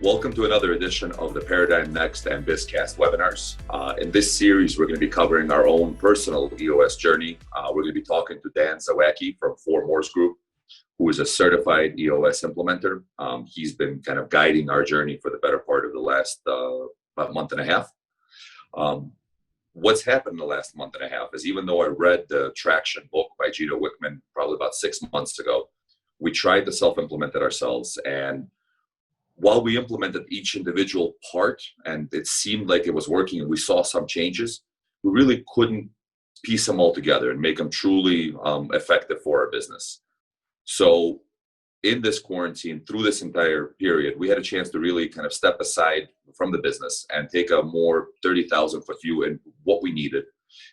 Welcome to another edition of the ParadigmNEXT and BizCast webinars. In this series, we're going to be covering our own personal EOS journey. We're going to be talking to Dan Zawacki from 4 Moors Group, who is a certified EOS implementer. He's been kind of guiding our journey for the better part of the last about month and a half. What's happened in the last month and a half is, even though I read the Traction book by Gito Wickman probably about 6 months ago, we tried to self-implement it ourselves. And while we implemented each individual part and it seemed like it was working and we saw some changes, we really couldn't piece them all together and make them truly effective for our business. So in this quarantine, through this entire period, we had a chance to really kind of step aside from the business and take a more 30,000-foot view in what we needed.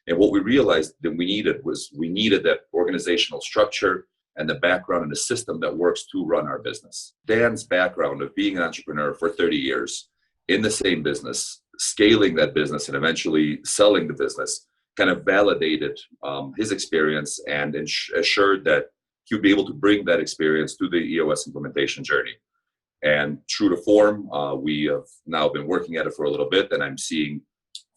And what we realized that we needed that organizational structure and the background and the system that works to run our business. Dan's background of being an entrepreneur for 30 years in the same business, scaling that business and eventually selling the business, kind of validated his experience and assured that he would be able to bring that experience to the EOS implementation journey. And true to form, we have now been working at it for a little bit, and I'm seeing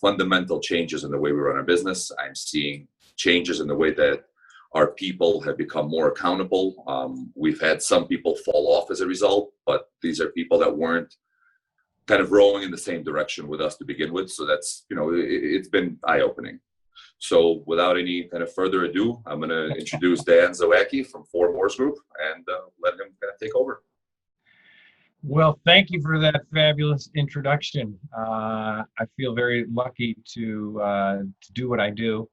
fundamental changes in the way we run our business. I'm seeing changes in the way that our people have become more accountable. We've had some people fall off as a result, but these are people that weren't kind of rowing in the same direction with us to begin with. So that's, it's been eye-opening. So without any kind of further ado, I'm going to introduce Dan Zawacki from 4 Moors Group and let him kind of take over. Well, thank you for that fabulous introduction. I feel very lucky to do what I do.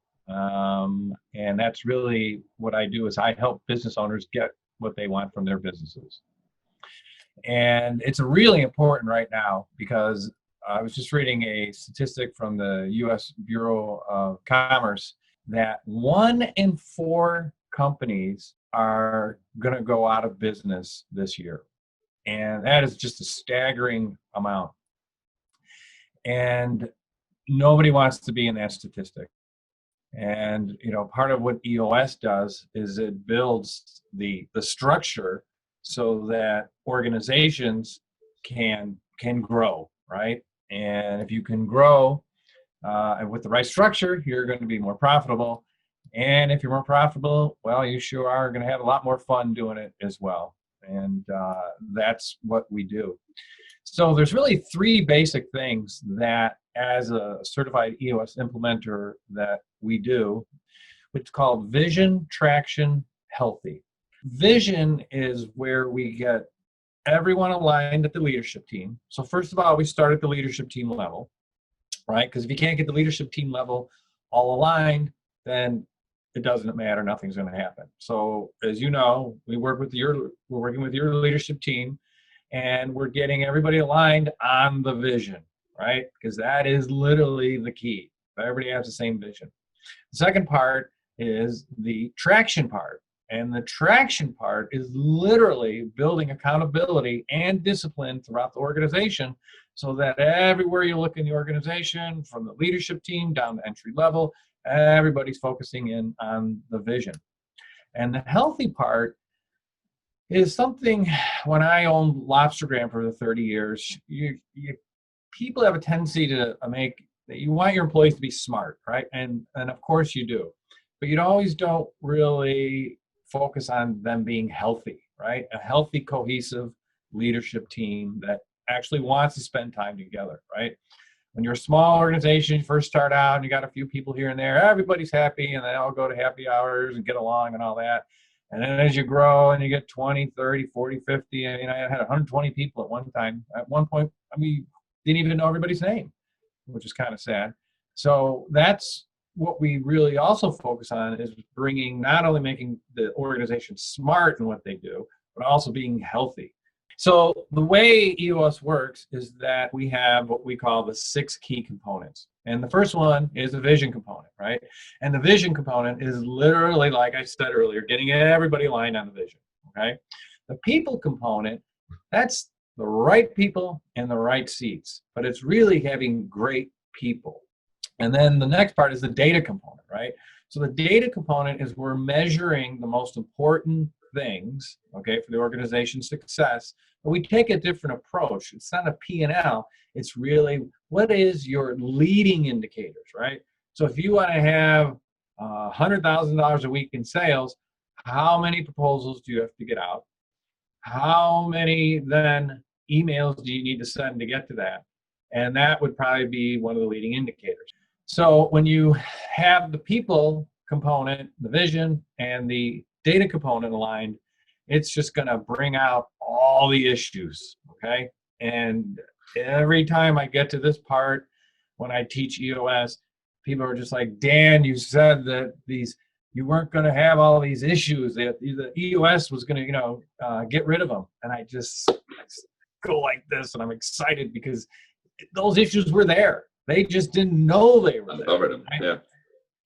And that's really what I do, is I help business owners get what they want from their businesses. And it's really important right now because I was just reading a statistic from the U.S. Bureau of Commerce that 1 in 4 companies are going to go out of business this year. And that is just a staggering amount. And nobody wants to be in that statistic. And, part of what EOS does is it builds the structure so that organizations can grow, right? And if you can grow and with the right structure, you're going to be more profitable. And if you're more profitable, well, you sure are going to have a lot more fun doing it as well. And that's what we do. So there's really 3 basic things that, as a certified EOS implementer, that we do, which is called vision, traction, healthy. Vision is where we get everyone aligned at the leadership team. So first of all, we start at the leadership team level, right? Because if you can't get the leadership team level all aligned, then it doesn't matter. Nothing's going to happen. So as you know, we're working with your leadership team, and we're getting everybody aligned on the vision, right? Because that is literally the key. Everybody has the same vision. The second part is the traction part. And the traction part is literally building accountability and discipline throughout the organization so that everywhere you look in the organization, from the leadership team down to entry level, everybody's focusing in on the vision. And the healthy part is something, when I owned Lobstergram for the 30 years, people have a tendency to you want your employees to be smart, right? And of course you do. But you always don't really focus on them being healthy, right? A healthy, cohesive leadership team that actually wants to spend time together, right? When you're a small organization, you first start out and you got a few people here and there, everybody's happy and they all go to happy hours and get along and all that. And then as you grow and you get 20, 30, 40, 50, I had 120 people at one time. At one point, didn't even know everybody's name, which is kind of sad. So that's what we really also focus on, is not only making the organization smart in what they do, but also being healthy. So the way EOS works is that we have what we call the 6 key components. And the first one is the vision component, right? And the vision component is literally, like I said earlier, getting everybody aligned on the vision, okay? The people component, that's the right people in the right seats, but it's really having great people. And then the next part is the data component, right? So the data component is we're measuring the most important things, okay, for the organization's success But we take a different approach. It's not a P&L. It's really, what is your leading indicators, right? So if you want to have $100,000 a week in sales, how many proposals do you have to get out? How many then emails do you need to send to get to that? And that would probably be one of the leading indicators. So when you have the people component, the vision, and the data component aligned, it's just going to bring out all the issues, okay? And every time I get to this part, when I teach EOS, people are just like, Dan, you said that you weren't going to have all these issues, that the EOS was going to, get rid of them. And I just go like this, and I'm excited because those issues were there. They just didn't know they were there. Uncovered them, right? yeah.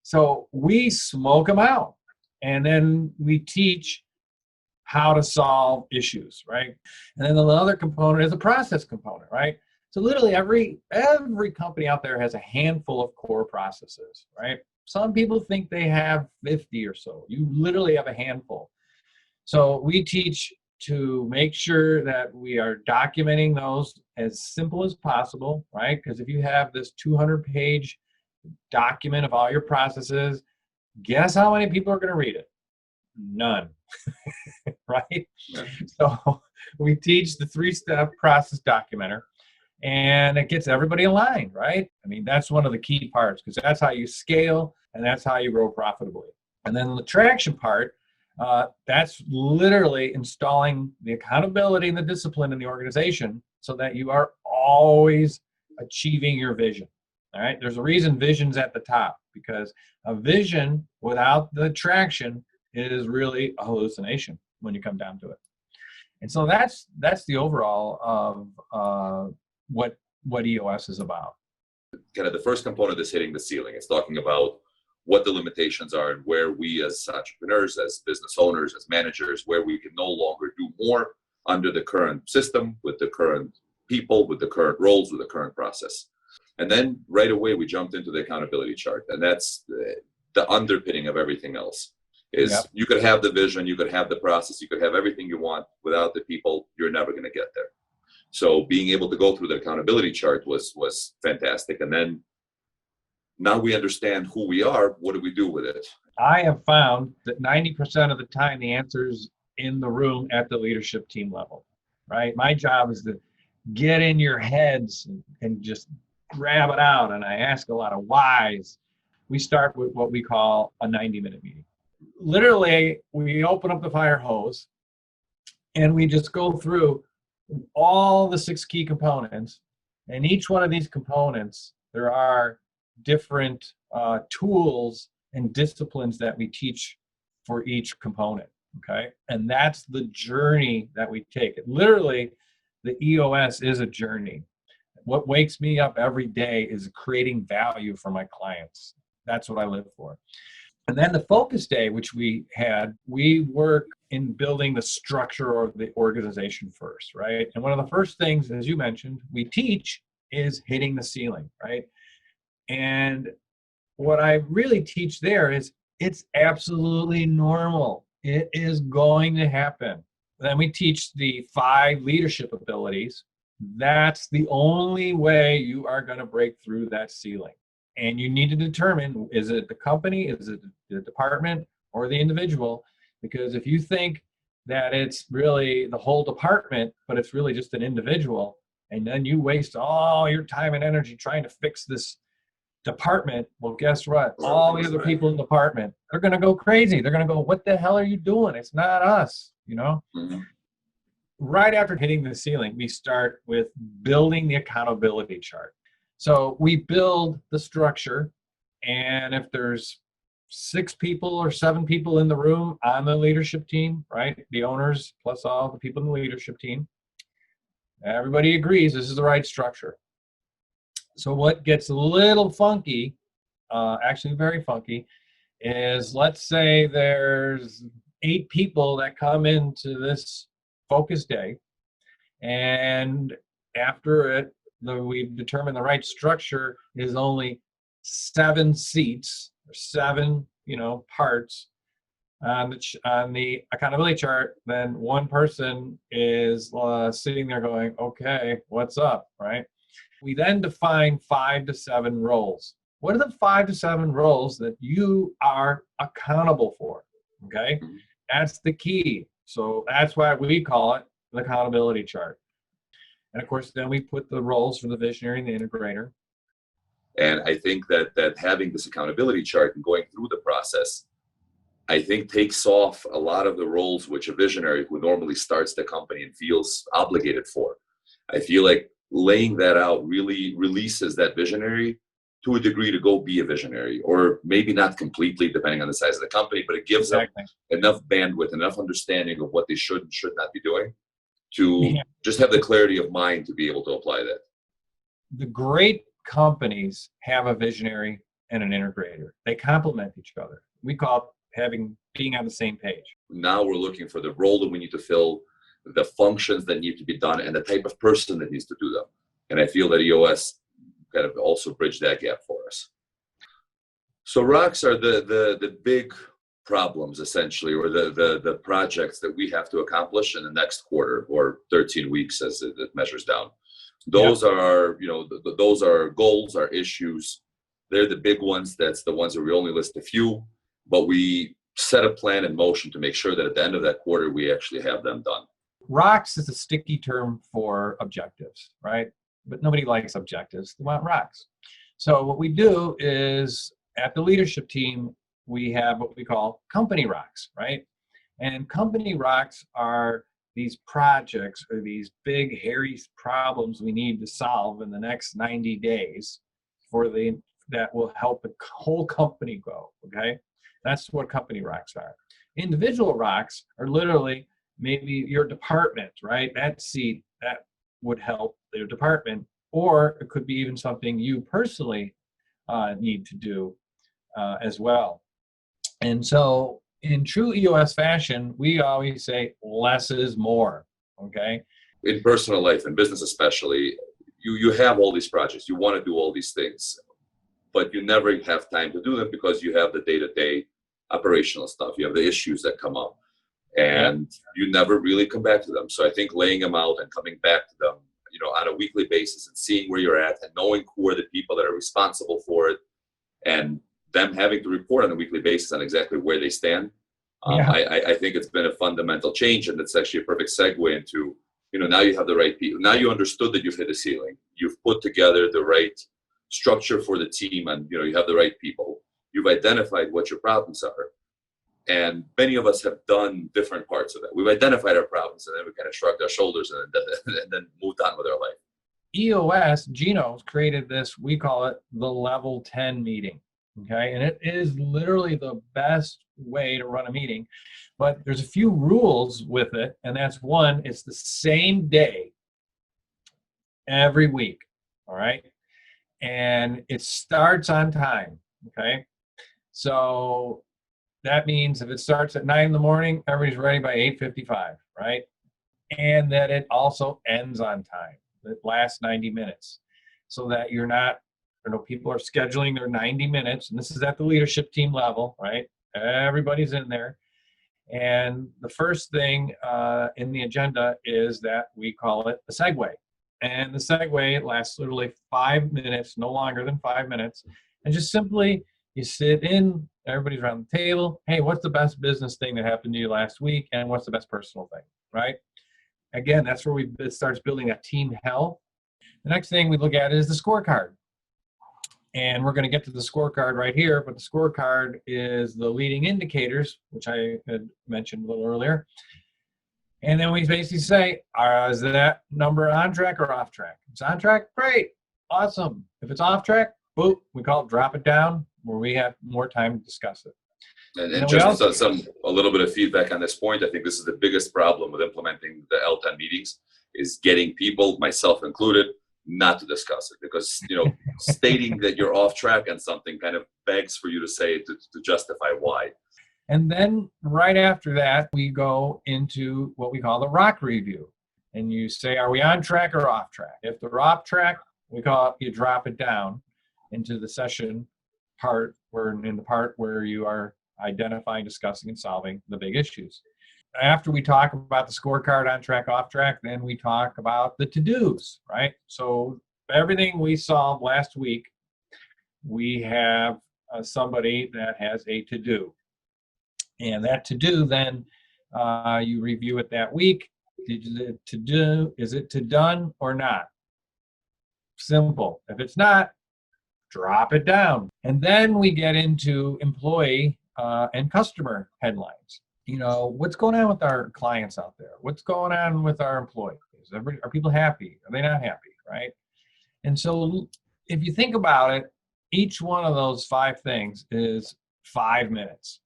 So we smoke them out, and then we teach how to solve issues, right? And then the other component is a process component, right? So literally every company out there has a handful of core processes, right? Some people think they have 50 or so. You literally have a handful. So we teach to make sure that we are documenting those as simple as possible, right? Because if you have this 200-page document of all your processes, guess how many people are going to read it? None, right? Yeah. So we teach the 3-step process documenter, and it gets everybody aligned, right? I mean, that's one of the key parts, because that's how you scale and that's how you grow profitably. And then the traction part, that's literally installing the accountability and the discipline in the organization so that you are always achieving your vision. All right. There's a reason vision's at the top, because a vision without the traction is really a hallucination when you come down to it. And so that's the overall of what EOS is about. Kind of the first component is hitting the ceiling. It's talking about what the limitations are and where we as entrepreneurs, as business owners, as managers, where we can no longer do more under the current system, with the current people, with the current roles, with the current process. And then right away we jumped into the accountability chart. And that's the underpinning of everything else. Is Yep. You could have the vision, you could have the process, you could have everything you want. Without the people, you're never going to get there. So being able to go through the accountability chart was fantastic. And then now we understand who we are. What do we do with it? I have found that 90% of the time the answer's in the room at the leadership team level, right? My job is to get in your heads and just grab it out. And I ask a lot of whys. We start with what we call a 90-minute meeting. Literally, we open up the fire hose and we just go through all the 6 key components. And each one of these components, there are different tools and disciplines that we teach for each component, okay? And that's the journey that we take. Literally, the EOS is a journey. What wakes me up every day is creating value for my clients. That's what I live for. And then the focus day, which we had, we work in building the structure of the organization first, right? And one of the first things, as you mentioned, we teach is hitting the ceiling, right? And what I really teach there is it's absolutely normal. It is going to happen. Then we teach the 5 leadership abilities. That's the only way you are going to break through that ceiling. And you need to determine, is it the company, is it the department, or the individual? Because if you think that it's really the whole department, but it's really just an individual, and then you waste all your time and energy trying to fix this department, well, guess what? All the other people in the department, they're going to go crazy. They're going to go, what the hell are you doing? It's not us, you know? Mm-hmm. Right after hitting the ceiling, we start with building the accountability chart. So we build the structure, and if there's 6 people or 7 people in the room on the leadership team, right? The owners plus all the people in the leadership team, everybody agrees this is the right structure. So what gets a little funky, actually very funky, is let's say there's 8 people that come into this focus day, and after it, we've determined the right structure is only 7 seats or 7, parts. on the accountability chart, then one person is sitting there going, okay, what's up, right? We then define 5 to 7 roles. What are the 5 to 7 roles that you are accountable for? Okay, that's the key. So that's why we call it the accountability chart. And of course, then we put the roles for the visionary and the integrator. And I think that having this accountability chart and going through the process, I think takes off a lot of the roles which a visionary who normally starts the company and feels obligated for. I feel like laying that out really releases that visionary to a degree to go be a visionary, or maybe not completely depending on the size of the company, but it gives them enough bandwidth, enough understanding of what they should and should not be doing to just have the clarity of mind to be able to apply that. The great companies have a visionary and an integrator. They complement each other. We call it being on the same page. Now we're looking for the role that we need to fill, the functions that need to be done, and the type of person that needs to do them. And I feel that EOS kind of also bridged that gap for us. So rocks are the big problems essentially, or the projects that we have to accomplish in the next quarter or 13 weeks as it measures down. Those are, those are goals, are issues. They're the big ones. That's the ones where we only list a few, but we set a plan in motion to make sure that at the end of that quarter, we actually have them done. Rocks is a sticky term for objectives, right? But nobody likes objectives. They want rocks. So what we do is at the leadership team, we have what we call company rocks, right? And company rocks are these projects or these big, hairy problems we need to solve in the next 90 days that will help the whole company grow, okay? That's what company rocks are. Individual rocks are literally maybe your department, right? That seat, that would help their department, or it could be even something you personally need to do as well. And so in true EOS fashion, we always say less is more, okay? In personal life and business especially, you have all these projects, you want to do all these things, but you never have time to do them because you have the day-to-day operational stuff, you have the issues that come up, and you never really come back to them. So I think laying them out and coming back to them, on a weekly basis and seeing where you're at and knowing who are the people that are responsible for it and them having to report on a weekly basis on exactly where they stand. I think it's been a fundamental change, and it's actually a perfect segue into, now you have the right people. Now you understood that you've hit a ceiling. You've put together the right structure for the team, and you have the right people. You've identified what your problems are. And many of us have done different parts of that. We've identified our problems, and then we kind of shrugged our shoulders and then moved on with our life. EOS, Gino created this, we call it the level 10 meeting, okay? And it is literally the best way to run a meeting, but there's a few rules with it, and that's one, it's the same day every week, all right? And it starts on time, okay? So that means if it starts at 9 in the morning, everybody's ready by 8:55, right? And that it also ends on time. It lasts 90 minutes so that you're not, people are scheduling their 90 minutes, and this is at the leadership team level, right? Everybody's in there. And the first thing in the agenda is that we call it a SEGUE. And the SEGUE lasts literally 5 minutes, no longer than 5 minutes. And just simply, you sit in, everybody's around the table. Hey, what's the best business thing that happened to you last week? And what's the best personal thing, right? Again, that's where it starts building that team health. The next thing we look at is the scorecard. And we're going to get to the scorecard right here, but the scorecard is the leading indicators, which I had mentioned a little earlier. And then we basically say, is that number on track or off track? If it's on track, great, awesome. If it's off track, boop, we call it drop it down, where we have more time to discuss it. And just a little bit of feedback on this point, I think this is the biggest problem with implementing the L10 meetings is getting people, myself included, not to discuss it, because stating that you're off track on something kind of begs for you to say to justify why. And then right after that, we go into what we call the rock review. And you say, are we on track or off track? If they're off track, we call it, you drop it down into the session part, where in the part where you are identifying, discussing, and solving the big issues. After we talk about the scorecard, on track, off track, then we talk about the to-dos, right? So everything we solved last week, we have somebody that has a to-do. And that to-do, then you review it that week. Is it to done or not? Simple. If it's not, drop it down. And then we get into employee and customer headlines. What's going on with our clients out there? What's going on with our employees? Are people happy? Are they not happy, right? And so if you think about it, each one of those 5 things is 5 minutes.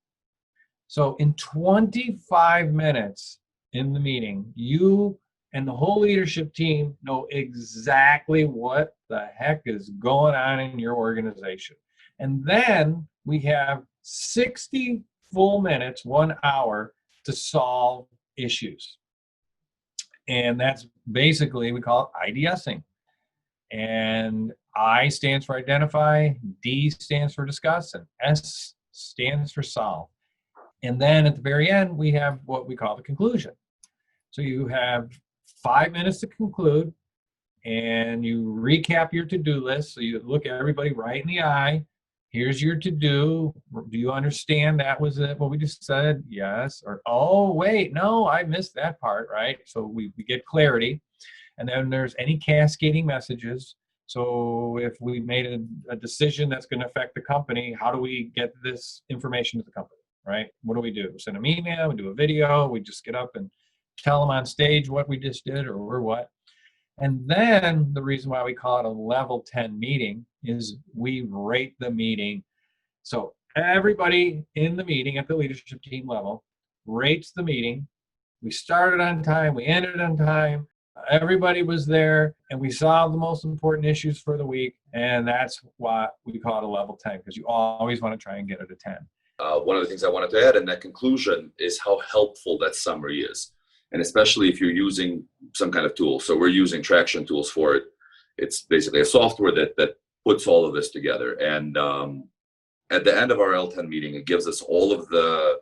So in 25 minutes in the meeting, you and the whole leadership team know exactly what the heck is going on in your organization. And then we have 60 full minutes, 1 hour to solve issues. And that's basically, we call it IDSing. And I stands for identify, D stands for discuss, and S stands for solve. And then at the very end, we have what we call the conclusion. So you have 5 minutes to conclude, and you recap your to-do list. So you look at everybody right in the eye. Here's your to-do. Do you understand that was it, what we just said? Yes. Or, oh, wait, no, I missed that part, right? So we get clarity. And then there's any cascading messages. So if we made a decision that's going to affect the company, how do we get this information to the company, right? What do? We send them email, we do a video, we just get up and tell them on stage what we just did or what. And then the reason why we call it a level 10 meeting is we rate the meeting. So everybody in the meeting at the leadership team level rates the meeting. We started on time, we ended on time, everybody was there, and we solved the most important issues for the week. And that's why we call it a level 10, because you always want to try and get it a 10. One of the things I wanted to add in that conclusion is how helpful that summary is. And especially if you're using some kind of tool. So we're using Traction tools for it. It's basically a software that puts all of this together. And at the end of our L10 meeting, it gives us all of the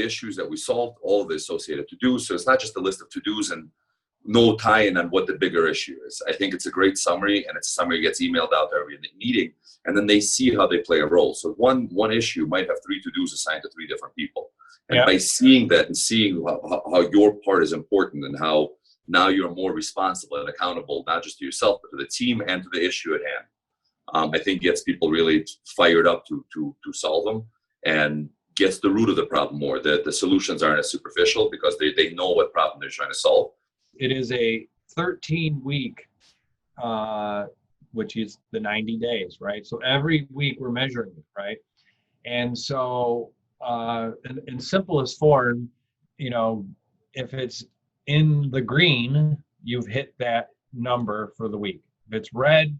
issues that we solved, all of the associated to-dos. So it's not just a list of to-dos and no tie-in on what the bigger issue is. I think it's a great summary, and it's a summary that gets emailed out to every meeting, and then they see how they play a role. So one issue might have 3 to-dos assigned to 3 different people. And by seeing that and seeing how your part is important and how now you're more responsible and accountable, not just to yourself, but to the team and to the issue at hand, I think gets people really fired up to solve them and gets the root of the problem more. The solutions aren't as superficial because they know what problem they're trying to solve. It is a 13-week, which is the 90 days, right? So every week we're measuring it, right? And so in simplest form, if it's in the green, you've hit that number for the week. If it's red,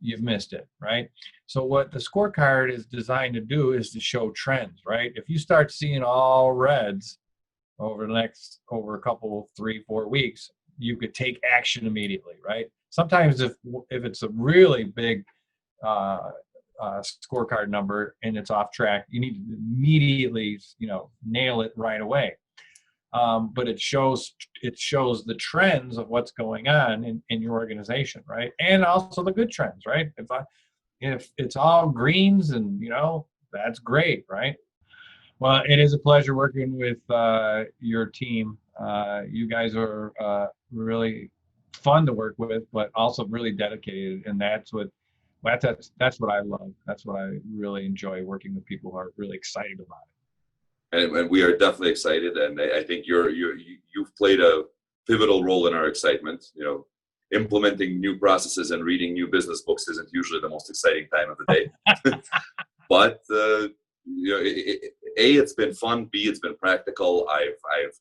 you've missed it, right? So what the scorecard is designed to do is to show trends, right? If you start seeing all reds over a couple, 3-4 weeks, you could take action immediately, right? Sometimes if it's a really big scorecard number and it's off track, you need to immediately nail it right away. But it shows the trends of what's going on in your organization, right? And also the good trends, right? If it's all greens and that's great, right? Well, it is a pleasure working with your team. You guys are really fun to work with, but also really dedicated, and that's what I love. That's what I really enjoy, working with people who are really excited about it. And we are definitely excited, and I think you've played a pivotal role in our excitement. Implementing new processes and reading new business books isn't usually the most exciting time of the day, but it's been fun. B, it's been practical. I've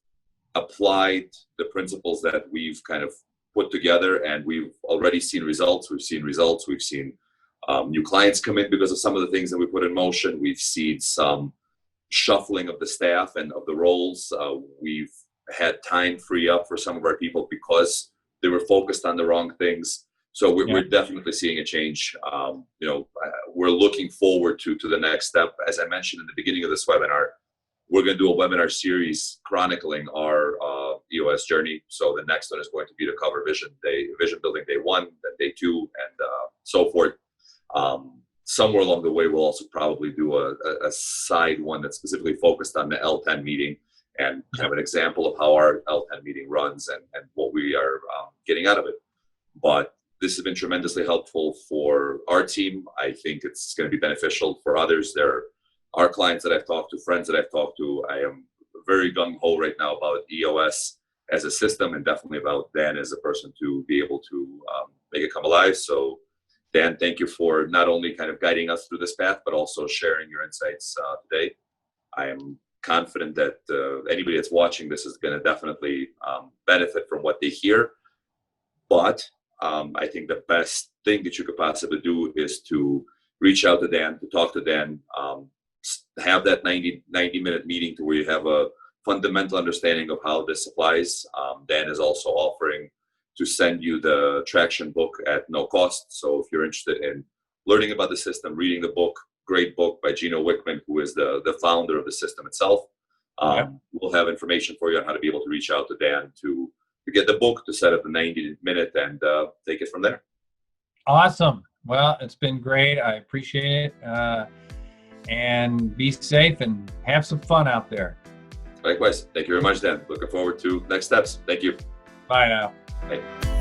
applied the principles that we've kind of put together, and we've already seen results. We've seen new clients come in because of some of the things that we put in motion. We've seen some shuffling of the staff and of the roles. We've had time free up for some of our people because they were focused on the wrong things. So we're, Yeah. we're definitely seeing a change. We're looking forward to the next step. As I mentioned in the beginning of this webinar, we're going to do a webinar series chronicling our EOS journey. So the next one is going to be to cover vision building day 1, then day 2, and so forth. Somewhere along the way, we'll also probably do a side one that's specifically focused on the L10 meeting and kind of an example of how our L10 meeting runs and what we are getting out of it. But this has been tremendously helpful for our team. I think it's going to be beneficial for others. There are clients that I've talked to, friends that I've talked to. I am very gung-ho right now about EOS as a system, and definitely about Dan as a person to be able to make it come alive. So Dan, thank you for not only kind of guiding us through this path, but also sharing your insights today. I am confident that anybody that's watching this is going to definitely benefit from what they hear. But I think the best thing that you could possibly do is to reach out to Dan, to talk to Dan, have that 90-minute meeting to where you have a fundamental understanding of how this applies. Dan is also offering to send you the traction book at no cost. So if you're interested in learning about the system, reading the book, great book by Gino Wickman, who is the founder of the system itself, we'll have information for you on how to be able to reach out to Dan to get the book, to set up the 90-minute, and take it from there. Awesome. Well, it's been great. I appreciate it. And be safe and have some fun out there. Likewise. Thank you very much, Dan. Looking forward to next steps. Thank you. Bye now. Bye.